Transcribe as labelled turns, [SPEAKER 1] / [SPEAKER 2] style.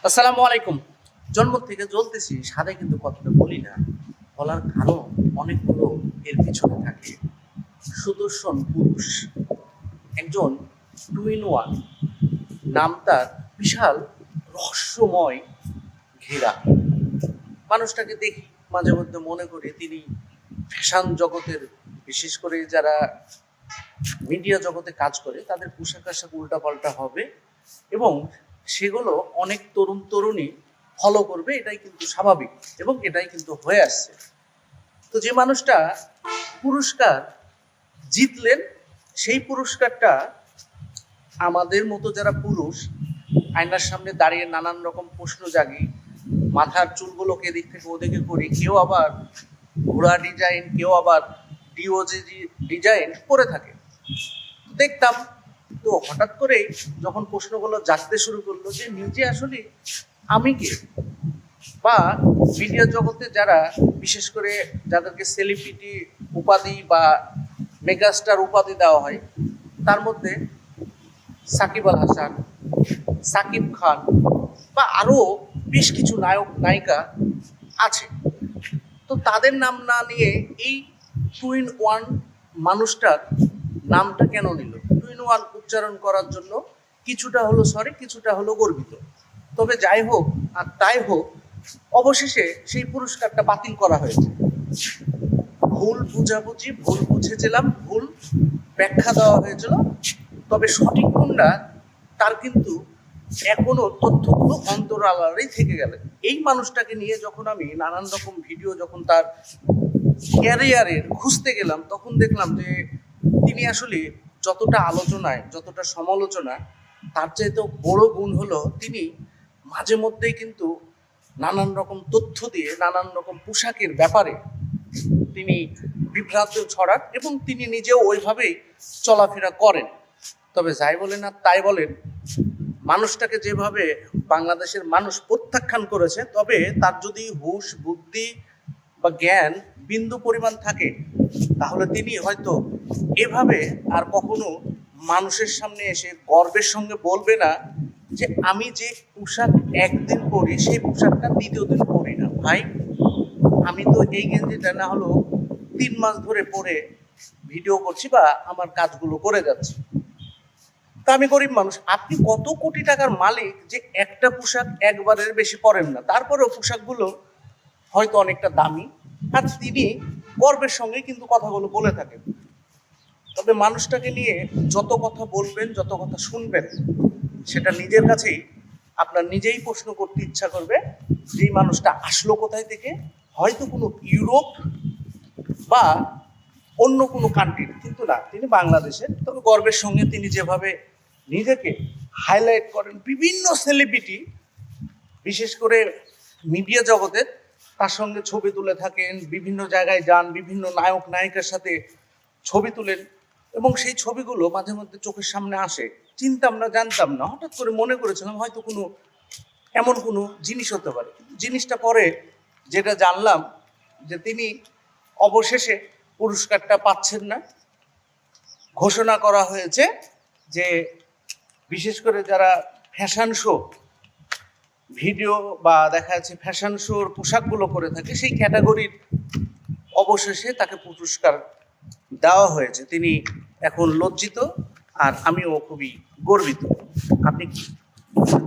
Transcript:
[SPEAKER 1] আসসালামু আলাইকুম। জন্ম থেকে জ্বলতেছি সাদে কিন্তু কথাটা বলি না। বলার কারণ অনেকগুলো এর পিছনে থাকে। সুদর্শন পুরুষ, একজন টু ইন ওয়ান, নাম তার বিশাল রহস্যময় ঘেরা। মানুষটাকে দেখি মাঝে মধ্যে মনে করি তিনি ফ্যাশন জগতের, বিশেষ করে যারা মিডিয়া জগতে কাজ করে তাদের পোশাক আশাক উল্টাপাল্টা হবে এবং সেগুলো অনেক তরুণ তরুণী ফলো করবে, এটাই কিন্তু স্বাভাবিক এবং এটাই কিন্তু হয়ে আসছে। তো যে মানুষটা পুরস্কার জিতলেন, সেই পুরস্কারটা আমাদের মতো যারা পুরুষ আয়নার সামনে দাঁড়িয়ে নানান রকম প্রশ্ন জাগি, মাথার চুলগুলোকে এদিক থেকে ওদিকে করি, কেউ আবার ঘোড়া ডিজাইন, কেউ আবার ডিওজি ডিজাইন করে থাকে। দেখতাম, তো হঠাৎ করেই যখন প্রশ্নগুলো জাগতে শুরু করলো যে নিজে আসলে আমি কে, বা মিডিয়া জগতে যারা বিশেষ করে যাদেরকে সেলিব্রিটি উপাধি বা মেগাস্টার উপাধি দেওয়া হয়, তার মধ্যে সাকিব আল হাসান, সাকিব খান বা আরও বেশ কিছু নায়ক নায়িকা আছে। তো তাদের নাম না নিয়ে এই টু ইন ওয়ান মানুষটার নামটা কেন নিল? টু ইন ওয়ান উচ্চারণ করার জন্য কিছুটা হলো সরি, কিছুটা হলো গর্বিত। তবে যাই হোক আর তাই হোক, অবশেষে সেই পুরস্কারটা বাতিল করা হয়েছে। ভুল বুঝাবুঝি, ভুল বুঝেছিলাম, ভুল ব্যাখ্যা দেওয়া হয়েছিল। তবে সঠিক কোনটা তার কিন্তু এখনো তথ্যগুলো অন্তরালেই থেকে গেলে। এই মানুষটাকে নিয়ে যখন আমি নানান রকম ভিডিও, যখন তার ক্যারিয়ারের খুঁজতে গেলাম, তখন দেখলাম যে তিনি আসলে যতটা আলোচনায়, যতটা সমালোচনা, তার চাইতেও বড় গুণ হলো তিনি মাঝে মধ্যেই কিন্তু নানান রকম তথ্য দিয়ে নানান রকম পোশাকের ব্যাপারে তিনি বিভ্রান্ত ছড়ান এবং তিনি নিজেও ওইভাবেই চলাফেরা করেন। তবে যাই বলেন আর তাই বলেন, মানুষটাকে যেভাবে বাংলাদেশের মানুষ প্রত্যাখ্যান করেছে, তবে তার যদি হুঁশ বুদ্ধি বা জ্ঞান বিন্দু পরিমাণ থাকে, তাহলে তিনি হয়তো এভাবে আর কখনো মানুষের সামনে এসে গর্বের সঙ্গে বলবে না যে আমি যে পোশাক একদিন পরি সেই পোশাকটা দ্বিতীয় দিন পরি না। ভাই, আমি তো এই গেঞ্জিটা না হলেও 3 মাস ধরে পরে ভিডিও করছি বা আমার কাজগুলো করে যাচ্ছি। তা আমি গরিব মানুষ, আপনি কত কোটি টাকার মালিক যে একটা পোশাক একবারের বেশি পরেন না, তারপরেও পোশাকগুলো হয়তো অনেকটা দামি, আর তিনি গর্বের সঙ্গে কিন্তু কথাগুলো বলে থাকেন। তবে মানুষটাকে নিয়ে যত কথা বলবেন, যত কথা শুনবেন, সেটা নিজের কাছেই আপনার নিজেই প্রশ্ন করতে ইচ্ছা করবে যে এই মানুষটা আসলো কোথায় থেকে। হয়তো কোনো ইউরোপ বা অন্য কোনো কান্ট্রির, কিন্তু না, তিনি বাংলাদেশের। তবে গর্বের সঙ্গে তিনি যেভাবে নিজেকে হাইলাইট করেন, বিভিন্ন সেলিব্রিটি বিশেষ করে মিডিয়া জগতের তার সঙ্গে ছবি তুলে থাকেন, বিভিন্ন জায়গায় যান, বিভিন্ন নায়ক নায়িকার সাথে ছবি তুলেন এবং সেই ছবিগুলো মাঝে মধ্যে চোখের সামনে আসে। চিনতাম না, জানতাম না, হঠাৎ করে মনে করেছিলাম হয়তো কোনো এমন কোনো জিনিস হতে পারে। কিন্তু জিনিসটা পরে যেটা জানলাম যে তিনি অবশেষে পুরস্কারটা পাচ্ছেন না। ঘোষণা করা হয়েছে যে বিশেষ করে যারা ফ্যাশন শো ভিডিও বা দেখা যাচ্ছে ফ্যাশন শোর পোশাকগুলো করে থাকে, সেই ক্যাটাগরির অবশেষে তাকে পুরস্কার দেওয়া হয়েছে। তিনি এখন লজ্জিত আর আমিও খুবই গর্বিত। আপনি কি